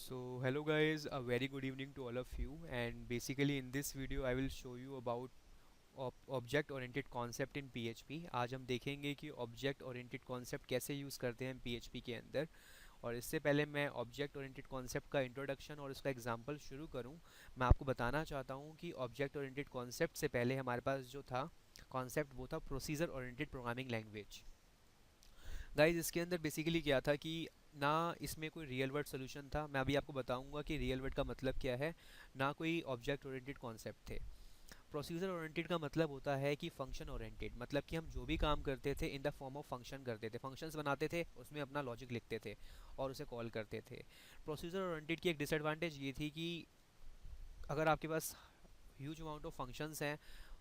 So hello guys, a very good evening to all of you, and basically in this video I will show you about object oriented concept in PHP. आज हम देखेंगे कि object oriented concept कैसे use करते हैं PHP के अंदर। और इससे पहले मैं ऑब्जेक्ट ओरिएंटेड कॉन्सेप्ट का इंट्रोडक्शन और उसका एग्जांपल शुरू करूं, मैं आपको बताना चाहता हूं कि ऑब्जेक्ट ओरिएंटेड कॉन्सेप्ट से पहले हमारे पास जो था कॉन्सेप्ट वो था procedure oriented programming language. Guys इसके अंदर बेसिकली क्या था कि ना इसमें कोई रियल वर्ड सोल्यूशन था, मैं अभी आपको बताऊंगा कि रियल वर्ड का मतलब क्या है, ना कोई ऑब्जेक्ट ओरिएंटेड कॉन्सेप्ट थे। प्रोसीजर ओरिएंटेड का मतलब होता है कि फंक्शन ओरिएंटेड, मतलब कि हम जो भी काम करते थे इन द फॉर्म ऑफ फंक्शन करते थे, फंक्शंस बनाते थे, उसमें अपना लॉजिक लिखते थे और उसे कॉल करते थे। प्रोसीजर ओरिएंटेड की एक डिसएडवांटेज ये थी कि अगर आपके पास ह्यूज अमाउंट ऑफ फंक्शंस हैं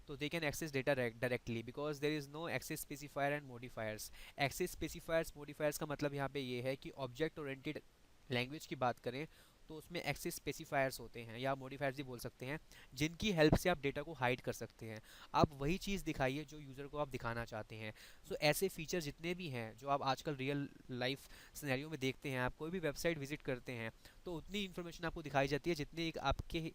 तो they can access data directly because there is no access specifier and modifiers. Access specifiers modifiers का मतलब यहाँ पे ये है कि ऑब्जेक्ट ओरिएंटेड लैंग्वेज की बात करें तो उसमें एक्सेस स्पेसिफायर्स होते हैं या मॉडिफायर्स भी बोल सकते हैं, जिनकी हेल्प से आप डेटा को हाइड कर सकते हैं। आप वही चीज़ दिखाइए जो यूज़र को आप दिखाना चाहते हैं। सो ऐसे फीचर जितने भी हैं जो आप आजकल रियल लाइफ सिनेरियो में देखते हैं, आप कोई भी वेबसाइट विजिट करते हैं तो उतनी इन्फॉर्मेशन आपको दिखाई जाती है जितनी एक आपके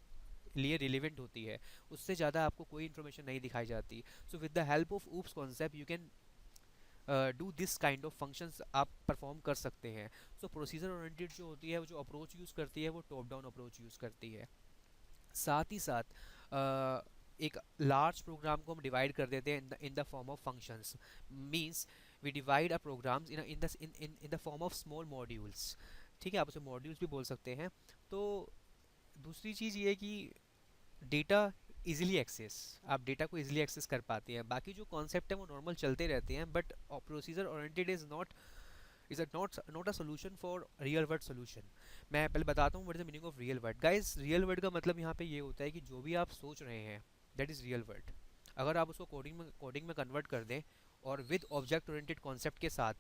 लिए रिलेवेंट होती है, उससे ज़्यादा आपको कोई इन्फॉर्मेशन नहीं दिखाई जाती। So with the help of oops concept you can do this kind of functions आप परफॉर्म कर सकते हैं। सो प्रोसीजर ओरिएंटेड जो होती है वो जो अप्रोच यूज़ करती है वो टॉप डाउन अप्रोच यूज़ करती है। साथ ही साथ एक लार्ज प्रोग्राम को हम डिवाइड कर देते हैं in the form of functions. Means we divide a programs in the form of small modules. ठीक है, आप उसे मॉड्यूल्स भी बोल सकते हैं। तो दूसरी चीज़ ये है कि डेटा इजीली एक्सेस, आप डेटा को इजीली एक्सेस कर पाते हैं। बाकी जो कॉन्सेप्ट है वो नॉर्मल चलते रहते हैं, but procedure oriented is not a solution for real word solution. मैं पहले बताता हूँ what is the meaning of real word. Guys real word का मतलब यहाँ पे ये होता है कि जो भी आप सोच रहे हैं दैट इज़ रियल वर्ड। अगर आप उसको कोडिंग में कन्वर्ट कर दें और विद ऑब्जेक्ट ओरिएंटेड कॉन्सेप्ट के साथ,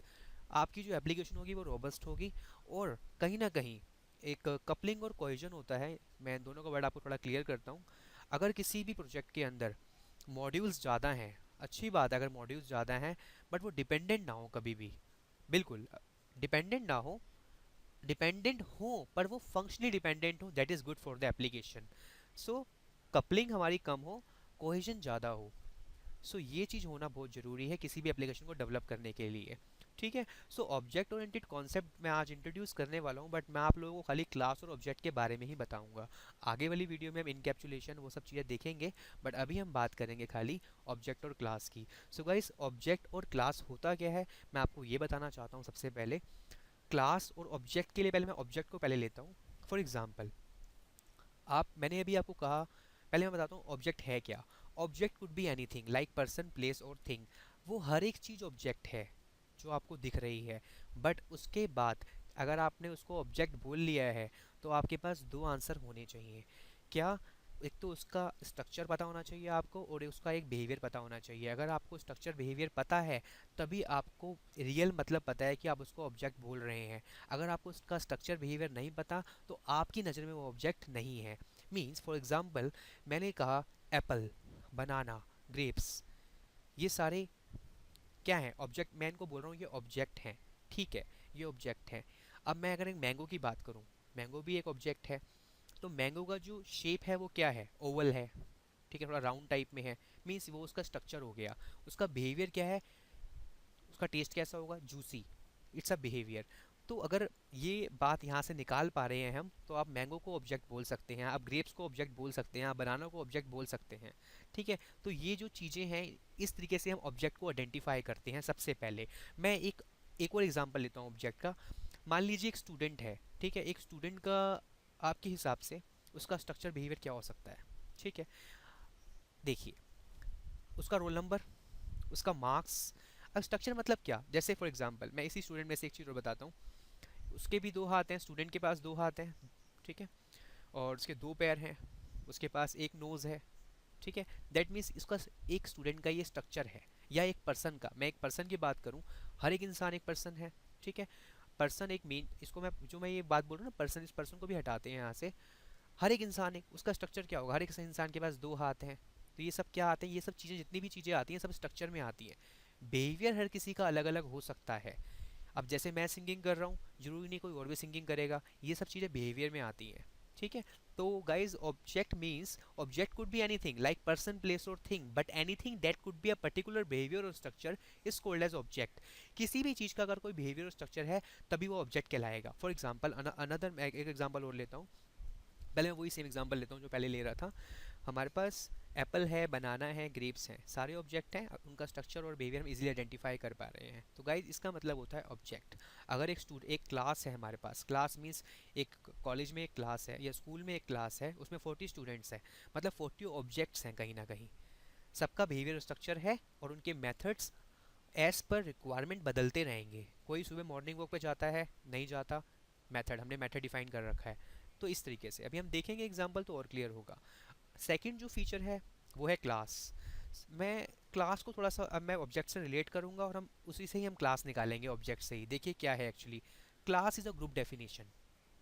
आपकी जो एप्लीकेशन होगी वो रोबस्ट होगी। और कहीं ना कहीं एक कपलिंग और कोहेजन होता है, मैं दोनों का वर्ड आपको थोड़ा क्लियर करता हूँ। अगर किसी भी प्रोजेक्ट के अंदर मॉड्यूल्स ज़्यादा हैं, अच्छी बात है अगर मॉड्यूल्स ज़्यादा हैं, बट वो डिपेंडेंट ना हो कभी भी, बिल्कुल डिपेंडेंट ना हो, डिपेंडेंट हो पर वो फंक्शनली डिपेंडेंट हो, that is good for the application. So coupling हमारी कम हो, कोहेजन ज़्यादा हो। सो ये चीज़ होना बहुत ज़रूरी है किसी भी एप्लीकेशन को डेवलप करने के लिए। ठीक है। सो ऑब्जेक्ट ओरिएंटेड कॉन्सेप्ट मैं आज इंट्रोड्यूस करने वाला हूँ, बट मैं आप लोगों को खाली क्लास और ऑब्जेक्ट के बारे में ही बताऊंगा। आगे वाली वीडियो में हम इनकैप्सुलेशन वो सब चीज़ें देखेंगे, बट अभी हम बात करेंगे खाली ऑब्जेक्ट और क्लास की। सो गाइस ऑब्जेक्ट और क्लास होता क्या है मैं आपको ये बताना चाहता हूँ। सबसे पहले क्लास और ऑब्जेक्ट के लिए पहले मैं ऑब्जेक्ट को पहले लेता हूँ। फॉर एग्जाम्पल, आप मैंने अभी आपको कहा, पहले मैं बताता हूँ ऑब्जेक्ट है क्या। Object could be anything like person place और थिंग। वो हर एक चीज़ ऑब्जेक्ट है जो आपको दिख रही है। बट उसके बाद अगर आपने उसको ऑब्जेक्ट बोल लिया है तो आपके पास दो आंसर होने चाहिए। क्या? एक तो उसका स्ट्रक्चर पता होना चाहिए आपको, और उसका एक बिहेवियर पता होना चाहिए। अगर आपको स्ट्रक्चर बिहेवियर पता है तभी आपको रियल मतलब पता है कि आप उसको ऑब्जेक्ट बोल रहे हैं। अगर आपको उसका स्ट्रक्चर बिहेवियर नहीं पता तो आपकी नज़र में वो ऑब्जेक्ट नहीं है। मीन्स फॉर एग्जांपल, मैंने कहा एप्पल, बनाना, ग्रेप्स, ये सारे क्या हैं? ऑब्जेक्ट। मैं इनको बोल रहा हूँ ये ऑब्जेक्ट हैं। ठीक है, ये ऑब्जेक्ट हैं। अब मैं अगर एक मैंगो की बात करूँ, मैंगो भी एक ऑब्जेक्ट है। तो मैंगो का जो शेप है वो क्या है? ओवल है। ठीक है, थोड़ा राउंड टाइप में है। मीन्स वो उसका स्ट्रक्चर हो गया। उसका बिहेवियर क्या है? उसका टेस्ट कैसा होगा? जूसी। It's a behaviour. तो अगर ये बात यहाँ से निकाल पा रहे हैं हम, तो आप मैंगो को ऑब्जेक्ट बोल सकते हैं, आप ग्रेप्स को ऑब्जेक्ट बोल सकते हैं, आप बनाना को ऑब्जेक्ट बोल सकते हैं। ठीक है, तो ये जो चीज़ें हैं इस तरीके से हम ऑब्जेक्ट को आइडेंटिफाई करते हैं। सबसे पहले मैं एक और एग्जांपल लेता हूँ ऑब्जेक्ट का। मान लीजिए एक स्टूडेंट है। ठीक है, एक स्टूडेंट का आपके हिसाब से उसका स्ट्रक्चर बिहेवियर क्या हो सकता है? ठीक है, देखिए उसका रोल नंबर, उसका मार्क्स। अब स्ट्रक्चर मतलब क्या? जैसे फॉर एग्जांपल मैं इसी स्टूडेंट में से एक चीज़ और बताता हूँ। उसके भी दो हाथ हैं, स्टूडेंट के पास दो हाथ हैं। ठीक है, और उसके दो पैर हैं, उसके पास एक नोज़ है। ठीक है, दैट मीन्स इसका एक स्टूडेंट का ये स्ट्रक्चर है। या एक पर्सन का, मैं एक पर्सन की बात करूँ, हर एक इंसान एक पर्सन है। ठीक है, पर्सन एक मेन, इसको मैं जो मैं ये बात बोल रहा हूँ ना पर्सन, इस पर्सन को भी हटाते हैं यहाँ से। हर एक इंसान, एक उसका स्ट्रक्चर क्या होगा? हर एक इंसान के पास दो हाथ हैं। तो ये सब क्या आते हैं? ये सब चीज़ें, जितनी भी चीज़ें आती हैं सब स्ट्रक्चर में आती हैं। बिहेवियर हर किसी का अलग अलग हो सकता है। अब जैसे मैं सिंगिंग कर रहा हूँ, जरूरी नहीं कोई और भी सिंगिंग करेगा, ये सब चीज़ें बिहेवियर में आती हैं। ठीक है। तो guys object means object could be anything like person place और thing, but anything that could be a particular behaviour और structure is called as object. किसी भी चीज़ का अगर कोई बिहेवियर और स्ट्रक्चर है तभी वो ऑब्जेक्ट कहलाएगा। फॉर एग्जाम्पल अनदर एक एग्जाम्पल और लेता हूँ। पहले मैं वही सेम एग्जांपल लेता हूँ जो पहले ले रहा था। हमारे पास एप्पल है, बनाना है, ग्रेप्स हैं, सारे ऑब्जेक्ट हैं। उनका स्ट्रक्चर और बिहेवियर हम इजीली आइडेंटिफाई कर पा रहे हैं। तो गाइज इसका मतलब होता है ऑब्जेक्ट। अगर एक क्लास है हमारे पास, क्लास मीन्स एक कॉलेज में एक क्लास है या स्कूल में एक क्लास है, उसमें 40 स्टूडेंट्स हैं, मतलब 40 ऑब्जेक्ट्स हैं कहीं ना कहीं। सबका बिहेवियर स्ट्रक्चर है और उनके मेथड्स एज पर रिक्वायरमेंट बदलते रहेंगे। कोई सुबह मॉर्निंग वॉक पे जाता है, नहीं जाता, मेथड हमने मेथड डिफाइन कर रखा है। तो इस तरीके से अभी हम देखेंगे एग्जांपल तो और क्लियर होगा। सेकंड जो फीचर है वो है क्लास। मैं क्लास को थोड़ा सा अब मैं ऑब्जेक्ट से रिलेट करूंगा और हम उसी से ही हम क्लास निकालेंगे ऑब्जेक्ट से ही। देखिए क्या है actually, class is a group definition.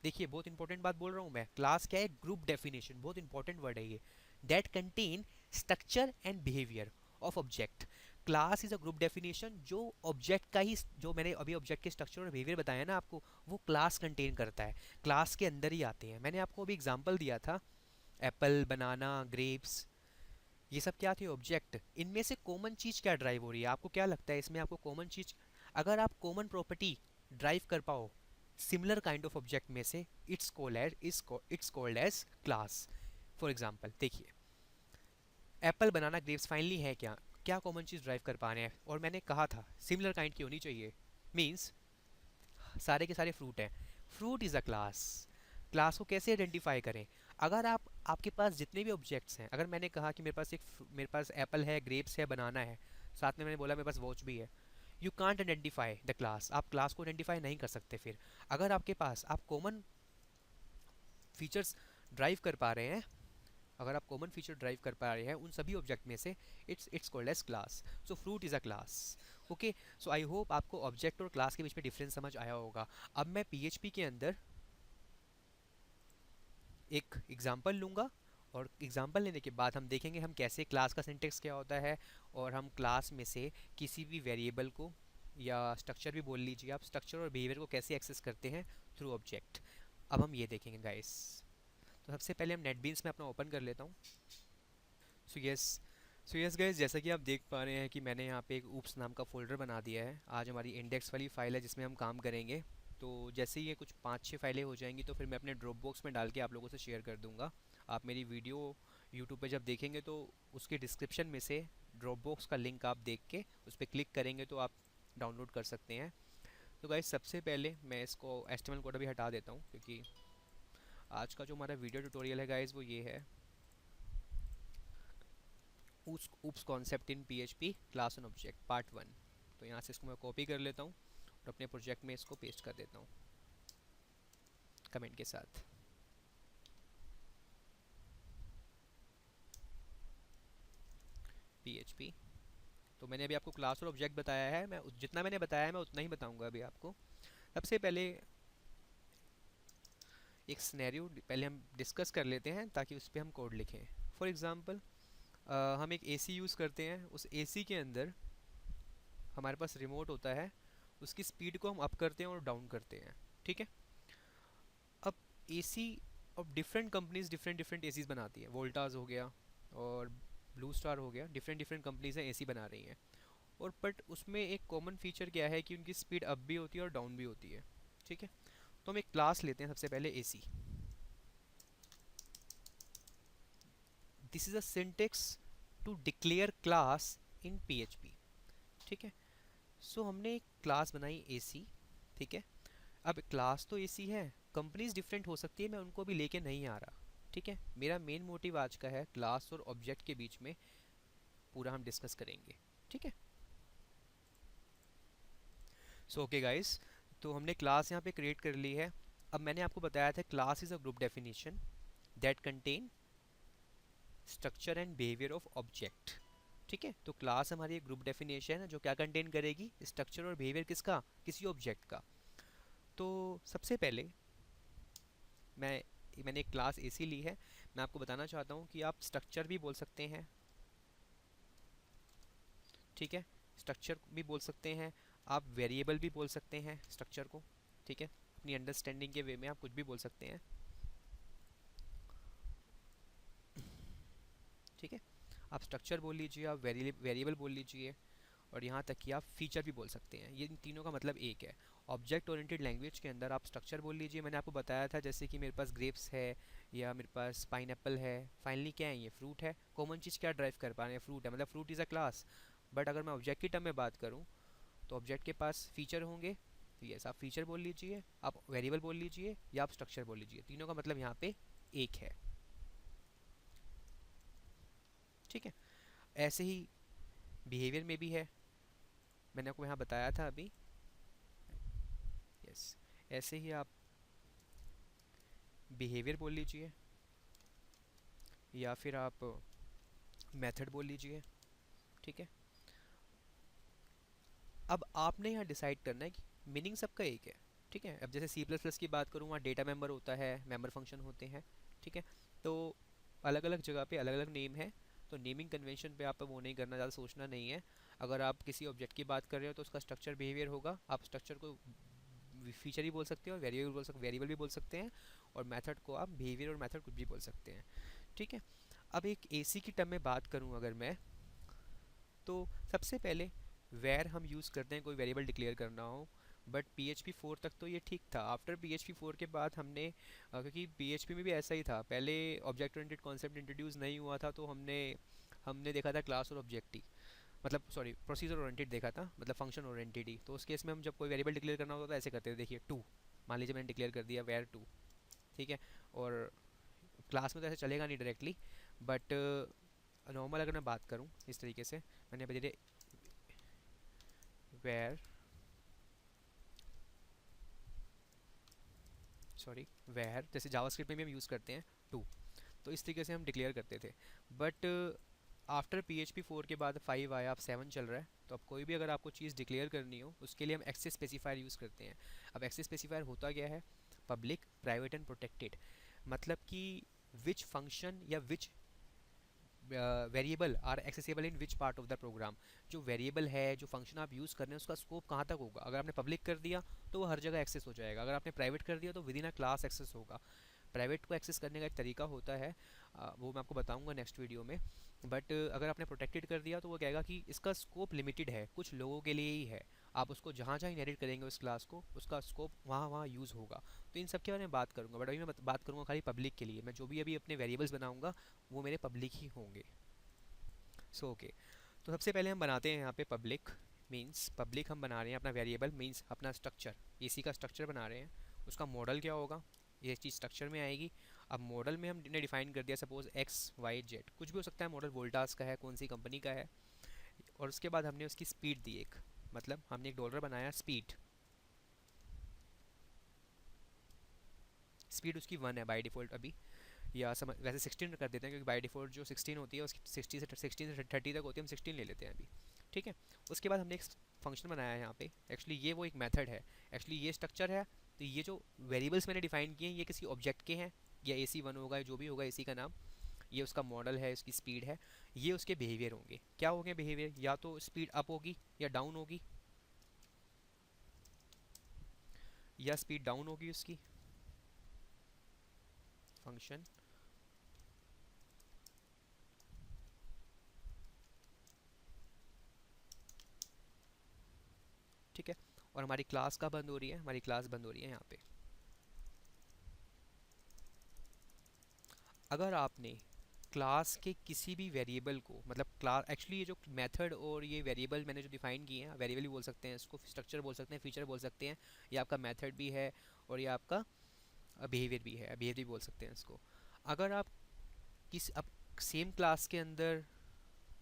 देखिए बहुत इंपॉर्टेंट बात बोल रहा हूँ मैं, क्लास क्या है, ग्रुप डेफिनेशन, बहुत इंपॉर्टेंट वर्ड है ये। That contain structure and behaviour of object. Class is a group definition जो ऑब्जेक्ट का ही, जो मैंने अभी ऑब्जेक्ट के स्ट्रक्चर और बिहेवियर बताया ना आपको, वो क्लास कंटेन करता है, क्लास के अंदर ही आते हैं। मैंने आपको अभी एग्जांपल दिया था, एप्पल, बनाना, ग्रेप्स, ये सब क्या थे, ऑब्जेक्ट। इनमें से कॉमन चीज क्या ड्राइव हो रही है, आपको क्या लगता है इसमें आपको कॉमन चीज, अगर आप कॉमन प्रॉपर्टी ड्राइव कर पाओ सिमिलर काइंड ऑफ ऑब्जेक्ट में से, it's called as class. For example देखिए, एप्पल, बनाना, ग्रेप्स फाइनली है क्या, क्या कॉमन चीज ड्राइव कर पा रहे हैं, और मैंने कहा था सिमिलर काइंड की होनी चाहिए। मीन्स सारे के सारे फ्रूट हैं, fruit is a class. Class को कैसे आइडेंटिफाई करें, अगर आपके पास जितने भी ऑब्जेक्ट्स हैं, अगर मैंने कहा कि मेरे पास एप्पल है, ग्रेप्स है, बनाना है, साथ में मैंने बोला मेरे पास वॉच भी है, you can't identify the class, आप क्लास को आइडेंटिफाई नहीं कर सकते। फिर अगर आपके पास आप कॉमन फीचर्स ड्राइव कर पा रहे हैं, अगर आप कॉमन फीचर ड्राइव कर पा रहे हैं उन सभी ऑब्जेक्ट में से, it's called as class. So fruit is a class. Okay, so I hope आपको ऑब्जेक्ट और क्लास के बीच में डिफरेंस समझ आया होगा। अब मैं पीएचपी के अंदर एक एग्जांपल लूँगा और एग्जांपल लेने के बाद हम देखेंगे हम कैसे क्लास का सिंटेक्स क्या होता है, और हम क्लास में से किसी भी वेरिएबल को, या स्ट्रक्चर भी बोल लीजिए आप, स्ट्रक्चर और बिहेवियर को कैसे एक्सेस करते हैं थ्रू ऑब्जेक्ट। अब हम ये देखेंगे गाइस। तो सबसे पहले हम नेटबीन्स में अपना ओपन कर लेता हूँ। So yes so yes guys, जैसा कि आप देख पा रहे हैं कि मैंने यहाँ पे एक ऊप्स नाम का फोल्डर बना दिया है। आज हमारी इंडेक्स वाली फाइल है जिसमें हम काम करेंगे। तो जैसे ही ये कुछ 5-6 फाइलें हो जाएंगी तो फिर मैं अपने ड्रॉप बॉक्स में डाल के आप लोगों से शेयर कर दूंगा। आप मेरी वीडियो यूट्यूब पे जब देखेंगे तो उसके डिस्क्रिप्शन में से ड्रॉप बॉक्स का लिंक आप देख के उस पर क्लिक करेंगे तो आप डाउनलोड कर सकते हैं। तो गाइस सबसे पहले मैं इसको HTML कोड भी हटा देता हूँ, क्योंकि आज का जो हमारा वीडियो ट्यूटोरियल है गाइस वो ये है, oops concept in PHP class and object part 1। तो यहाँ से इसको मैं कॉपी कर लेता हूँ और अपने प्रोजेक्ट में इसको पेस्ट कर देता हूँ कमेंट के साथ। PHP, तो मैंने अभी आपको क्लास और ऑब्जेक्ट बताया है, मैं जितना मैंने बताया है मैं उतना ही बताऊंगा अभी आपको। सबसे पहले एक सिनेरियो पहले हम डिस्कस कर लेते हैं ताकि उस पर हम कोड लिखें। फॉर एग्जांपल हम एक AC यूज़ करते हैं, उस AC के अंदर हमारे पास रिमोट होता है, उसकी स्पीड को हम अप करते हैं और डाउन करते हैं। ठीक है। अब AC, अब different companies different different ACs बनाती हैं, वोल्टास हो गया और ब्लू स्टार हो गया, डिफरेंट डिफरेंट कंपनीज हैं AC बना रही हैं। और बट उसमें एक कॉमन फीचर क्या है कि उनकी स्पीड अप भी होती है और डाउन भी होती है। ठीक है। तो हम एक क्लास लेते हैं सबसे पहले AC। This is a syntax to declare class in PHP। ठीक है। सो हमने एक क्लास बनाई AC। ठीक है। अब क्लास तो AC है, कंपनीज डिफरेंट हो सकती है, मैं उनको भी लेके नहीं आ रहा। ठीक है। मेरा मेन मोटिव आज का है क्लास और ऑब्जेक्ट के बीच में पूरा हम डिस्कस करेंगे। ठीक है। सो ओके गाइस, तो हमने क्लास यहाँ पे क्रिएट कर ली है। अब मैंने आपको बताया था class is a group definition that contain structure and behaviour of object. ठीक है। तो क्लास हमारी एक ग्रुप डेफिनेशन है जो क्या कंटेन करेगी, स्ट्रक्चर और बिहेवियर किसका, किसी ऑब्जेक्ट का। तो सबसे पहले मैंने एक क्लास AC ली है। मैं आपको बताना चाहता हूँ कि आप स्ट्रक्चर भी बोल सकते हैं। ठीक है। स्ट्रक्चर भी बोल सकते हैं, आप वेरिएबल भी बोल सकते हैं स्ट्रक्चर को, ठीक है, अपनी अंडरस्टैंडिंग के वे में आप कुछ भी बोल सकते हैं, ठीक है। आप स्ट्रक्चर बोल लीजिए, आप वेरिएबल बोल लीजिए, और यहाँ तक कि आप फीचर भी बोल सकते हैं। ये इन तीनों का मतलब एक है। ऑब्जेक्ट ओरिएंटेड लैंग्वेज के अंदर आप स्ट्रक्चर बोल लीजिए, मैंने आपको बताया था जैसे कि मेरे पास ग्रेप्स है या मेरे पास पाइनएप्पल है, फाइनली क्या है, ये फ्रूट है। कॉमन चीज़ क्या ड्राइव कर पा रहे हैं, फ्रूट है, मतलब fruit is a class. But अगर मैं ऑब्जेक्ट की टर्म में बात करूँ तो ऑब्जेक्ट के पास फीचर होंगे, तो यस आप फीचर बोल लीजिए, आप वेरिएबल बोल लीजिए, या आप स्ट्रक्चर बोल लीजिए, तीनों का मतलब यहाँ पे एक है, ठीक है। ऐसे ही बिहेवियर में भी है, मैंने आपको यहाँ बताया था अभी, यस। ऐसे ही आप बिहेवियर बोल लीजिए या फिर आप मेथड बोल लीजिए, ठीक है। अब आपने यहाँ डिसाइड करना है कि मीनिंग सबका एक है, ठीक है। अब जैसे सी प्लस प्लस की बात करूँ, वहाँ डेटा मेंबर होता है, मेंबर फंक्शन होते हैं, ठीक है। तो अलग अलग जगह पे अलग अलग नेम है, तो नेमिंग कन्वेंशन पे आप वो नहीं करना, ज़्यादा सोचना नहीं है। अगर आप किसी ऑब्जेक्ट की बात कर रहे हो तो उसका स्ट्रक्चर बिहेवियर होगा, आप स्ट्रक्चर को फीचर ही बोल सकते हो, वेरिएबल भी बोल सकते हैं, और मेथड को आप बिहेवियर और मेथड कुछ भी बोल सकते हैं, ठीक है। अब एक एसी की टर्म में बात करूं अगर मैं, तो सबसे पहले वेर हम यूज़ करते हैं कोई वेरिएबल डिक्लेयर करना हो, बट PHP 4 तक तो ये ठीक था। आफ्टर PHP 4 के बाद हमने क्योंकि PHP में भी ऐसा ही था, पहले ऑब्जेक्ट ओरिएंटेड कॉन्सेप्ट इंट्रोड्यूस नहीं हुआ था, तो हमने हमने देखा था क्लास और ऑब्जेक्ट ही, मतलब सॉरी प्रोसीजर ओरिएंटेड देखा था, मतलब फंक्शन ओरिएंटेड ही। तो उस केस में हम जब कोई वेरिएबल डिक्लेयर करना होता था ऐसे करते थे, देखिए टू, मान लीजिए मैंने डिक्लेयर कर दिया वेर टू, ठीक है। और क्लास में तो ऐसे चलेगा नहीं डायरेक्टली, बट नॉर्मल अगर मैं बात करूँ इस तरीके से, मैंने बता दिया वेर, सॉरी वेर, जैसे जावास्क्रिप्ट में भी हम यूज़ करते हैं टू, तो इस तरीके से हम डिक्लेयर करते थे। बट आफ्टर PHP 4 के बाद 5 आया, अब 7 चल रहा है, तो अब कोई भी अगर आपको चीज़ डिक्लेयर करनी हो उसके लिए हम एक्सेस स्पेसिफायर यूज़ करते हैं। अब एक्सेस स्पेसिफायर होता क्या है, पब्लिक प्राइवेट एंड प्रोटेक्टेड, मतलब कि विच फंक्शन या which variable are accessible in which part of the program. जो वेरिएबल है, जो फंक्शन आप यूज़ कर रहे हैं, उसका स्कोप कहाँ तक होगा। अगर आपने पब्लिक कर दिया तो वो हर जगह एक्सेस हो जाएगा, अगर आपने प्राइवेट कर दिया तो within a class access होगा। प्राइवेट को एक्सेस करने का एक तरीका होता है, वो मैं आपको बताऊंगा नेक्स्ट वीडियो में। बट अगर आपने प्रोटेक्टेड कर दिया तो वो कहेगा कि इसका स्कोप लिमिटेड है, कुछ लोगों के लिए ही है, आप उसको जहाँ जहाँ इनहेरिट करेंगे उस क्लास को, उसका स्कोप वहाँ वहाँ यूज़ होगा। तो इन सब के बारे में बात करूँगा, बट अभी मैं बात करूँगा खाली पब्लिक के लिए। मैं जो भी अभी अपने वेरिएबल्स बनाऊँगा वो मेरे पब्लिक ही होंगे। सो ओके, तो सबसे पहले हम बनाते हैं यहाँ पे पब्लिक, मींस पब्लिक हम बना रहे हैं अपना वेरिएबल, मींस अपना स्ट्रक्चर, एसी का स्ट्रक्चर बना रहे हैं। उसका मॉडल क्या होगा, ये चीज़ स्ट्रक्चर में आएगी। अब मॉडल में हमने डिफाइन कर दिया सपोज XYZ, कुछ भी हो सकता है मॉडल, वोल्टास का है, कौन सी कंपनी का है। और उसके बाद हमने उसकी स्पीड दी एक, मतलब हमने एक डॉलर बनाया स्पीड, स्पीड उसकी 1 है बाय डिफ़ॉल्ट अभी, या समझ वैसे 16 कर देते हैं क्योंकि बाय डिफ़ॉल्ट जो 16 होती है उसकी 16 से 30 तक होती है, हम 16 ले लेते हैं अभी, ठीक है। उसके बाद हमने एक फंक्शन बनाया है यहाँ पे, एक्चुअली ये वो एक मेथड है, एक्चुअली ये स्ट्रक्चर है। तो ये जो वेरिएबल्स मैंने डिफाइन किए हैं ये किसी ऑब्जेक्ट के हैं, या AC1 होगा, जो भी होगा AC का नाम, ये उसका मॉडल है, इसकी स्पीड है, ये उसके बिहेवियर होंगे। क्या होंगे बिहेवियर, या तो स्पीड अप होगी या डाउन होगी, या स्पीड डाउन होगी उसकी फंक्शन, ठीक है। और हमारी क्लास का बंद हो रही है, हमारी क्लास बंद हो रही है यहाँ पे। अगर आपने क्लास के किसी भी वेरिएबल को, मतलब क्लास एक्चुअली ये जो मेथड और ये वेरिएबल मैंने जो डिफाइन किए हैं, वेरिएबल भी बोल सकते हैं इसको, स्ट्रक्चर बोल सकते हैं, फीचर बोल सकते हैं, ये आपका मेथड भी है और ये आपका बिहेवियर भी है, बिहेवियर भी बोल सकते हैं इसको। अगर आप किस अब सेम क्लास के अंदर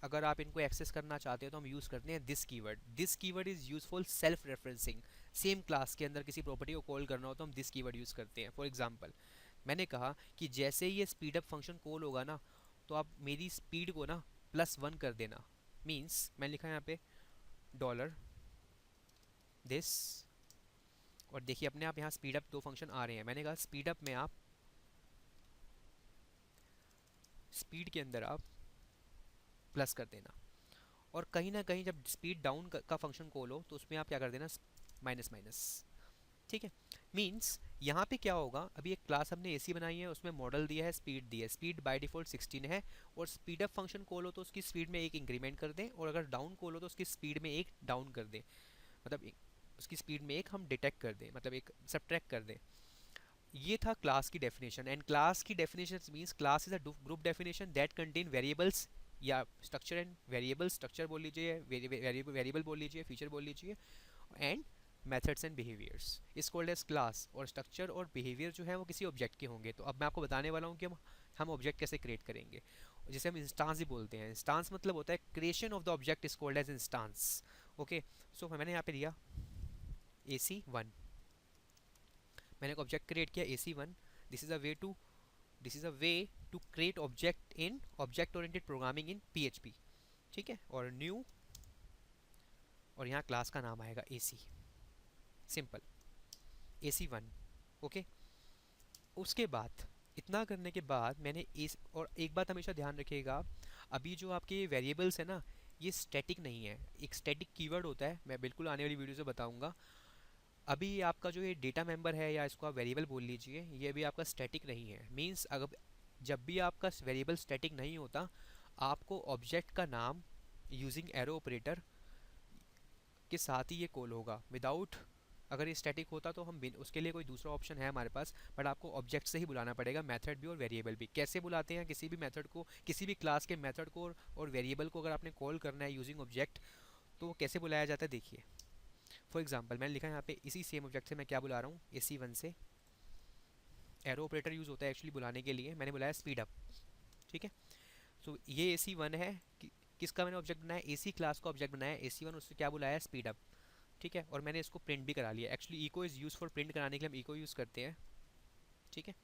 अगर आप इनको एक्सेस करना चाहते हो तो हम यूज़ करते हैं this keyword. This keyword is useful self referencing, same class के अंदर किसी प्रॉपर्टी को कॉल करना हो तो हम दिस कीवर्ड यूज़ करते हैं। फॉर एग्जांपल मैंने कहा कि जैसे ही ये स्पीड अप फंक्शन कॉल होगा ना, तो आप मेरी स्पीड को ना +1 कर देना। मीन्स मैंने लिखा यहाँ पे डॉलर दिस, और देखिए अपने आप यहाँ स्पीड अप दो फंक्शन आ रहे हैं। मैंने कहा स्पीड अप में आप स्पीड के अंदर आप प्लस कर देना, और कहीं ना कहीं जब स्पीड डाउन का फंक्शन कॉल हो तो उसमें आप क्या कर देना, माइनस माइनस। ठीक है, मीन्स यहाँ पे क्या होगा, अभी एक क्लास हमने एसी बनाई है, उसमें मॉडल दिया है, स्पीड दी है, स्पीड बाय डिफॉल्ट 16 है, और स्पीड अप फंक्शन कॉल हो तो उसकी स्पीड में एक इंक्रीमेंट कर दें, और अगर डाउन कॉल हो तो उसकी स्पीड में एक डाउन कर दें, मतलब उसकी स्पीड में एक हम डिटेक्ट कर दें, मतलब एक सब्ट्रैक्ट कर दें। ये था क्लास की डेफिनेशन। एंड क्लास की definition means class is a group definition that contain variables या स्ट्रक्चर, एंड वेरिएबल स्ट्रक्चर बोल लीजिए, वेरिएबल बोल लीजिए, फीचर बोल लीजिए, and methods and behaviours is called as class. और स्ट्रक्चर और बिहेवियर जो है वो किसी ऑब्जेक्ट के होंगे। तो अब मैं आपको बताने वाला हूँ कि हम ऑब्जेक्ट कैसे क्रिएट करेंगे, जिसे हम इंस्टांस ही बोलते हैं। इंस्टांस मतलब होता है creation of the object is called as instance. Okay, so मैंने यहाँ पे दिया AC1, मैंने एक ऑब्जेक्ट क्रिएट किया AC1। This is a way to this is a way to create object in object oriented programming in PHP। ठीक है, और न्यू, और यहाँ क्लास का नाम आएगा AC, सिंपल, AC1। ओके, उसके बाद इतना करने के बाद मैंने इस, और एक बात हमेशा ध्यान रखिएगा, अभी जो आपके वेरिएबल्स है ना, ये स्टैटिक नहीं है। एक स्टैटिक कीवर्ड होता है, मैं बिल्कुल आने वाली वीडियो से बताऊंगा। अभी आपका जो ये डेटा मेंबर है, या इसको आप वेरिएबल बोल लीजिए, ये अभी आपका स्टैटिक नहीं है। मींस अगर जब भी आपका वेरिएबल स्टैटिक नहीं होता, आपको ऑब्जेक्ट का नाम यूजिंग एरो ऑपरेटर के साथ ही ये कॉल होगा। विदाउट, अगर ये स्टैटिक होता तो हम उसके लिए कोई दूसरा ऑप्शन है हमारे पास, बट आपको ऑब्जेक्ट से ही बुलाना पड़ेगा, मेथड भी और वेरिएबल भी। कैसे बुलाते हैं किसी भी मेथड को, किसी भी क्लास के मेथड को और वेरिएबल को अगर आपने कॉल करना है यूजिंग ऑब्जेक्ट, तो वो कैसे बुलाया जाता है देखिए। फॉर एग्जाम्पल मैंने लिखा है यहाँ पे, इसी सेम ऑब्जेक्ट से मैं क्या बुला रहा हूँ, AC1 से एरो ऑपरेटर यूज़ होता है एक्चुअली बुलाने के लिए, मैंने बुलाया स्पीड अप। ठीक है, सो ये AC1 है किसका मैंने ऑब्जेक्ट बनाया, AC क्लास का ऑब्जेक्ट बनाया AC1, उससे क्या बुलाया, स्पीड अप। ठीक है, और मैंने इसको प्रिंट भी करा लिया। Actually echo is use for print कराने के लिए हम इको यूज़ करते हैं। ठीक है,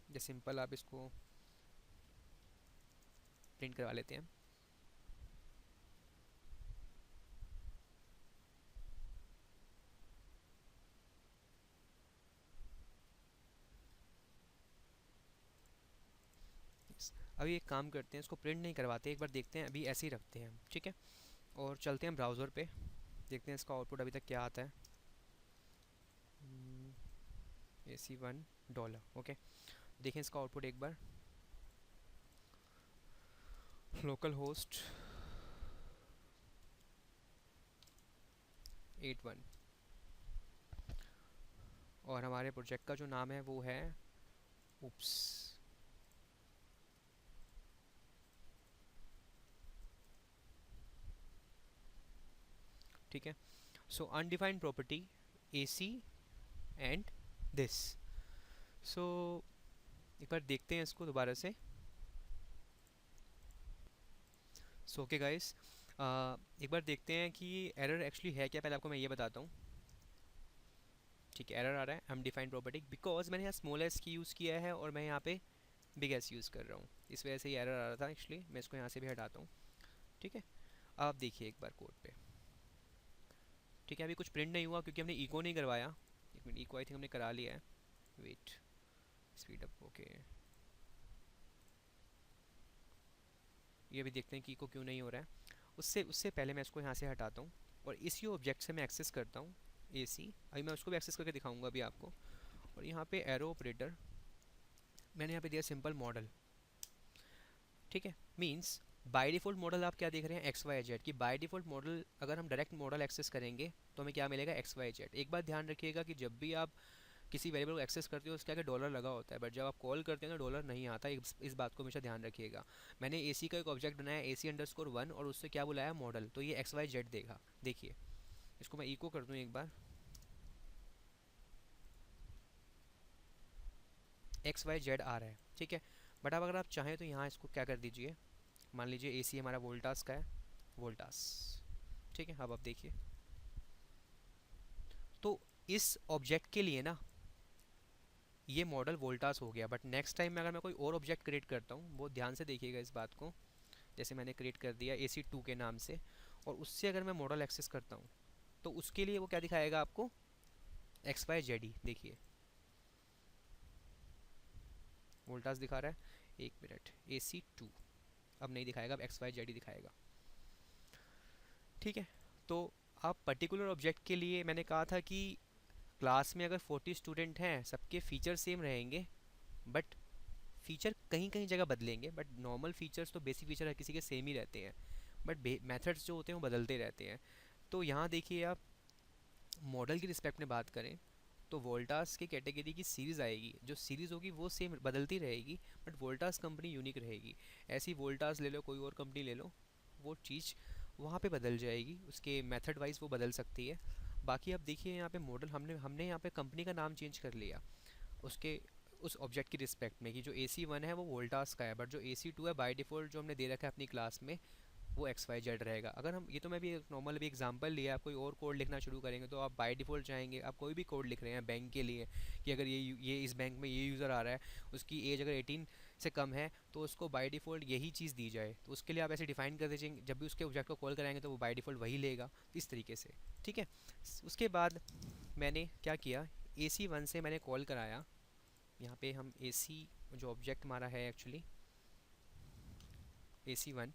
जैसे सिंपल आप इसको प्रिंट करवा लेते हैं। अभी एक काम करते हैं, इसको प्रिंट नहीं करवाते, एक बार देखते हैं, अभी ऐसे ही रखते हैं हम। ठीक है, और चलते हैं ब्राउज़र पे, देखते हैं इसका आउटपुट अभी तक क्या आता है। AC1 $। ओके, देखें इसका आउटपुट एक बार, लोकल होस्ट 81, और हमारे प्रोजेक्ट का जो नाम है वो है उप्स। ठीक है, so undefined property AC and this. So एक बार देखते हैं इसको दोबारा से। सो ओके गाइस, एक बार देखते हैं कि एरर एक्चुअली है क्या। पहले आपको मैं ये बताता हूँ। ठीक है, एरर आ रहा है अनडिफाइंड प्रॉपर्टी, बिकॉज मैंने यहाँ स्मॉल एस की यूज़ किया है और मैं यहाँ पे बिग एस यूज़ कर रहा हूँ, इस वजह से ये एरर आ रहा था। एक्चुअली मैं इसको यहाँ से भी हटाता हूँ। ठीक है, आप देखिए एक बार कोड पे। ठीक है, अभी कुछ प्रिंट नहीं हुआ क्योंकि हमने इको नहीं करवाया। एक मिनट, इको आई थिंक हमने करा लिया है। वेट, स्पीड अप, ओके, ये भी देखते हैं कि इको क्यों नहीं हो रहा है। उससे उससे पहले मैं इसको यहाँ से हटाता हूँ, और इसी ऑब्जेक्ट से मैं एक्सेस करता हूँ AC। अभी मैं उसको भी एक्सेस करके दिखाऊंगा अभी आपको। और यहाँ पे एरो ऑपरेटर मैंने यहाँ पे दिया सिंपल मॉडल। ठीक है, मींस बाय डिफ़ॉल्ट मॉडल आप क्या देख रहे हैं, XYZ की बाय डिफ़ॉल्ट मॉडल। अगर हम डायरेक्ट मॉडल एक्सेस करेंगे तो हमें क्या मिलेगा, XYZ। एक बात ध्यान रखिएगा कि जब भी आप किसी वेरिएबल को एक्सेस करते हो उसके आगे डॉलर लगा होता है, बट जब आप कॉल करते हैं तो डॉलर नहीं आता। इस बात को हमेशा ध्यान रखिएगा। मैंने AC का एक ऑब्जेक्ट बनाया AC_1 और उससे क्या बुलाया, मॉडल, तो ये XYZ देगा। देखिए, इसको मैं इको कर दूँ एक बार, XYZ आ रहा है। ठीक है, बट अब अगर आप चाहें तो यहाँ इसको क्या कर दीजिए, मान लीजिए AC हमारा वोल्टास का है, वोल्टास। ठीक है, अब आप देखिए, तो इस ऑब्जेक्ट के लिए ना ये मॉडल वोल्टास हो गया। बट नेक्स्ट टाइम में अगर मैं कोई और ऑब्जेक्ट क्रिएट करता हूँ, बहुत ध्यान से देखिएगा इस बात को, जैसे मैंने क्रिएट कर दिया AC2 के नाम से, और उससे अगर मैं मॉडल एक्सेस करता हूँ तो उसके लिए वो क्या दिखाएगा आपको, XYZ। देखिए, वोल्टास दिखा रहा है, एक मिनट, AC2 अब नहीं दिखाएगा, अब XYZ ही दिखाएगा। ठीक है, तो आप पर्टिकुलर ऑब्जेक्ट के लिए मैंने कहा था कि क्लास में अगर 40 स्टूडेंट हैं सबके फीचर सेम रहेंगे, बट फीचर कहीं कहीं जगह बदलेंगे, बट नॉर्मल फीचर्स तो बेसिक फीचर हर किसी के सेम ही रहते हैं, बट मेथड्स जो होते हैं वो बदलते रहते हैं। तो यहाँ देखिए आप, मॉडल की रिस्पेक्ट में बात करें तो वोल्टास की कैटेगरी की सीरीज़ आएगी, जो सीरीज़ होगी वो सेम बदलती रहेगी, बट वोल्टास कंपनी यूनिक रहेगी। ऐसी वोल्टास ले लो, कोई और कंपनी ले लो, वो चीज़ वहाँ पे बदल जाएगी, उसके मेथड वाइज वो बदल सकती है। बाकी आप देखिए यहाँ पे मॉडल हमने हमने यहाँ पे कंपनी का नाम चेंज कर लिया उसके उस ऑब्जेक्ट की रिस्पेक्ट में, कि जो AC1 है वो वोल्टास का है, बट जो AC2 है बाय डिफ़ॉल्ट जो हमने दे रखा है अपनी क्लास में वो XYZ रहेगा। अगर हम ये, तो मैं भी एक नॉर्मल भी एग्जांपल लिया, आप कोई और कोड लिखना शुरू करेंगे तो आप बाय डिफ़ॉल्ट चाहेंगे, आप कोई भी कोड लिख रहे हैं बैंक के लिए कि अगर ये इस बैंक में ये यूज़र आ रहा है, उसकी एज अगर 18 से कम है तो उसको बाय डिफ़ॉल्ट यही चीज़ दी जाए, तो उसके लिए आप ऐसे डिफाइन कर दीजिए, जब भी उसके ऑब्जेक्ट को कॉल कराएंगे तो वो बाय डिफ़ॉल्ट वही लेगा, इस तरीके से। ठीक है, उसके बाद मैंने क्या किया, AC1 से मैंने कॉल कराया, यहाँ पे हम AC जो ऑब्जेक्ट हमारा है एक्चुअली AC1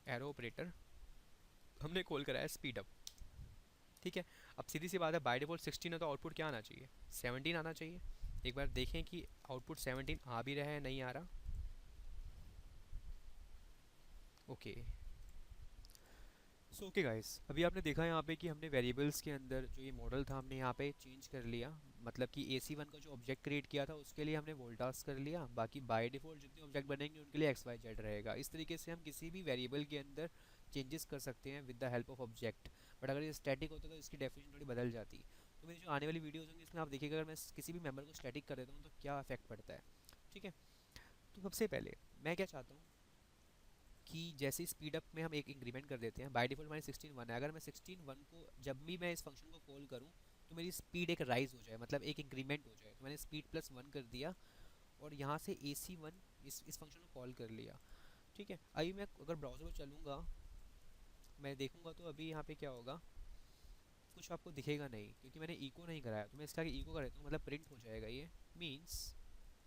एरो ऑपरेटर, हमने कॉल कराया स्पीड अप। ठीक है, अब सीधी सी बात है, बाय डिफॉल्ट 16 है तो आउटपुट क्या आना चाहिए, 17 आना चाहिए। एक बार देखें कि आउटपुट 17 आ भी रहा है, नहीं आ रहा। ओके, सो ओके गाइस, अभी आपने देखा यहाँ पे कि हमने वेरिएबल्स के अंदर जो ये मॉडल था हमने यहाँ पे चेंज कर लिया, मतलब कि AC1 का जो ऑब्जेक्ट क्रिएट किया था उसके लिए हमने वोल्टास कर लिया, बाकी बाय डिफॉल्ट जितने ऑब्जेक्ट बनेंगे उनके लिए XYZ रहेगा। इस तरीके से हम किसी भी वेरिएबल के अंदर चेंजेस कर सकते हैं with the help of object. But अगर ये स्टैटिक होता तो इसकी डेफिनेशन थोड़ी बदल जाती। तो मेरी जो आने वाली वीडियोज़ होंगी इसमें आप देखिएगा, अगर मैं किसी भी मेम्बर को स्टैटिक कर देता हूँ तो क्या इफेक्ट पड़ता है। ठीक है, तो सबसे पहले मैं क्या चाहता हूँ कि जैसे स्पीड अप में हम एक इंक्रीमेंट कर देते हैं, बाय डिफॉल्ट हमारी 16 1 है, अगर मैं 16 1 को जब भी मैं इस फंक्शन को कॉल करूँ तो मेरी स्पीड एक राइज हो जाए, मतलब एक इंक्रीमेंट हो जाए, तो मैंने स्पीड +1 कर दिया और यहाँ से AC1 इस फंक्शन को कॉल कर लिया। ठीक है, अभी मैं अगर ब्राउज़र पर चलूँगा, मैं देखूँगा तो अभी यहाँ पे क्या होगा, कुछ आपको दिखेगा नहीं क्योंकि मैंने इको नहीं कराया, तो मैं इसका इको कर देता हूँ, मतलब प्रिंट हो जाएगा ये, मीन्स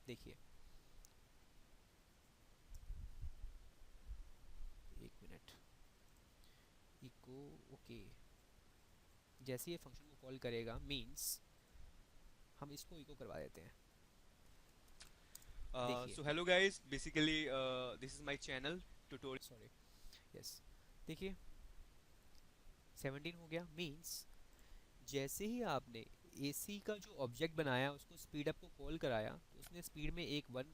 देखिए, एक मिनट, इको, ओके, जैसे ये फंक्शन को कॉल करेगा मीन्स हम इसको इको करवा देते हैं। देखिए, So hello guys, basically this is my channel tutorial. Sorry, yes, देखिए 17 हो गया, मीन्स जैसे ही आपने AC का जो ऑब्जेक्ट बनाया उसको स्पीड अप को कॉल कराया तो उसने स्पीड में एक 1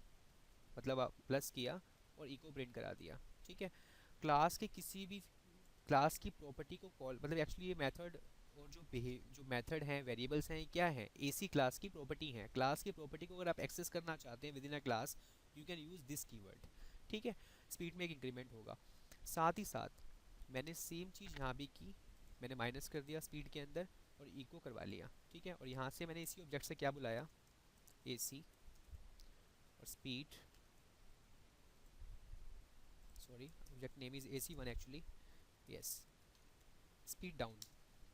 मतलब प्लस किया और इको प्रिंट करा दिया। ठीक है, क्लास के किसी भी क्लास की प्रॉपर्टी को कॉल, मतलब एक्चुअली ये मेथड और जो मेथड हैं वेरिएबल्स हैं, ये क्या है, AC क्लास की प्रॉपर्टी हैं। क्लास की प्रॉपर्टी को अगर आप एक्सेस करना चाहते हैं with in a class, you can use this keyword. ठीक है, स्पीड में एक इंक्रीमेंट होगा। साथ ही साथ मैंने सेम चीज़ यहाँ भी की, मैंने माइनस कर दिया स्पीड के अंदर और इको करवा लिया। ठीक है, और यहाँ से मैंने इसी ऑब्जेक्ट से क्या बुलाया, AC और speed, sorry object name is AC1 actually, yes, speed down.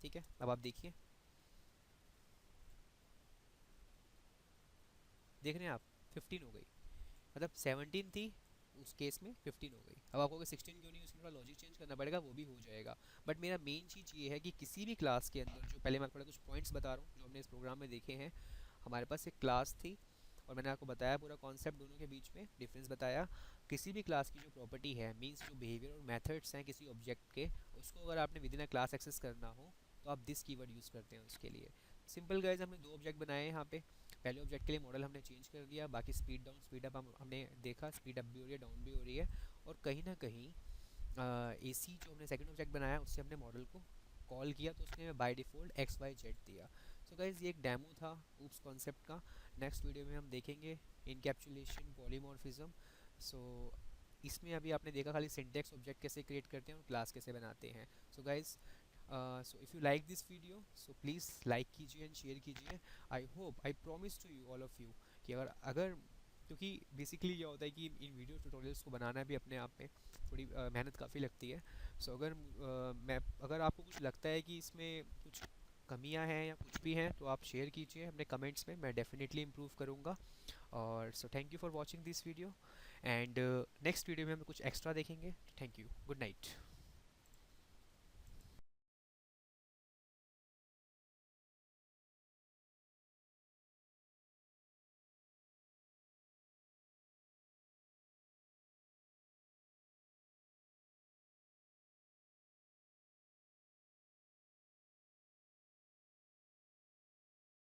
ठीक है, अब आप देखिए, देख रहे हैं आप, 15 हो गई, मतलब 17 थी उस केस में 15 हो गई। अब आपको अगर 16 क्यों नहीं, उसमें थोड़ा लॉजिक चेंज करना पड़ेगा, वो भी हो जाएगा। बट मेरा मेन चीज़ ये है कि किसी भी क्लास के अंदर, जो पहले मैं थोड़ा कुछ पॉइंट्स बता रहा हूँ जो हमने इस प्रोग्राम में देखे हैं, हमारे पास एक क्लास थी और मैंने आपको बताया पूरा कॉन्सेप्ट, दोनों के बीच में डिफरेंस बताया। किसी भी क्लास की जो प्रॉपर्टी है, मीन्स जो बिहेवियर और मेथड्स हैं किसी ऑब्जेक्ट के, उसको अगर आपने within a class access करना हो तो आप दिस कीवर्ड यूज़ करते हैं उसके लिए। सिंपल गाइज, हमने दो ऑब्जेक्ट बनाए हैं यहाँ पे। पहले ऑब्जेक्ट के लिए मॉडल हमने चेंज कर दिया, बाकी स्पीड डाउन स्पीड अप हमने देखा, स्पीड अप भी हो रही है, डाउन भी हो रही है। और कहीं ना कहीं AC जो हमने सेकंड ऑब्जेक्ट बनाया उससे हमने मॉडल को कॉल किया तो उसने बाय डिफ़ॉल्ट XYZ दिया। सो गाइज, ये एक डेमो था ऊप्स कॉन्सेप्ट का। नेक्स्ट वीडियो में हम देखेंगे इनकैप्सुलेशन, पॉलीमॉर्फिज्म। सो इसमें अभी आपने देखा खाली सिंटेक्स ऑब्जेक्ट कैसे क्रिएट करते हैं और क्लास कैसे बनाते हैं। So guys, so if you like this video so please like कीजिए एंड शेयर कीजिए। I hope, I promise to you all of you कि अगर अगर क्योंकि बेसिकली क्या होता है कि इन वीडियो ट्यूटोरियल्स को बनाना भी अपने आप में थोड़ी मेहनत काफ़ी लगती है। सो अगर मैं अगर आपको कुछ लगता है कि इसमें कुछ कमियां हैं या कुछ भी हैं तो आप शेयर कीजिए अपने कमेंट्स में, मैं डेफिनेटली इम्प्रूव करूँगा। और so thank you for watching this video, and next video में हम कुछ एक्स्ट्रा देखेंगे। Thank you, good night.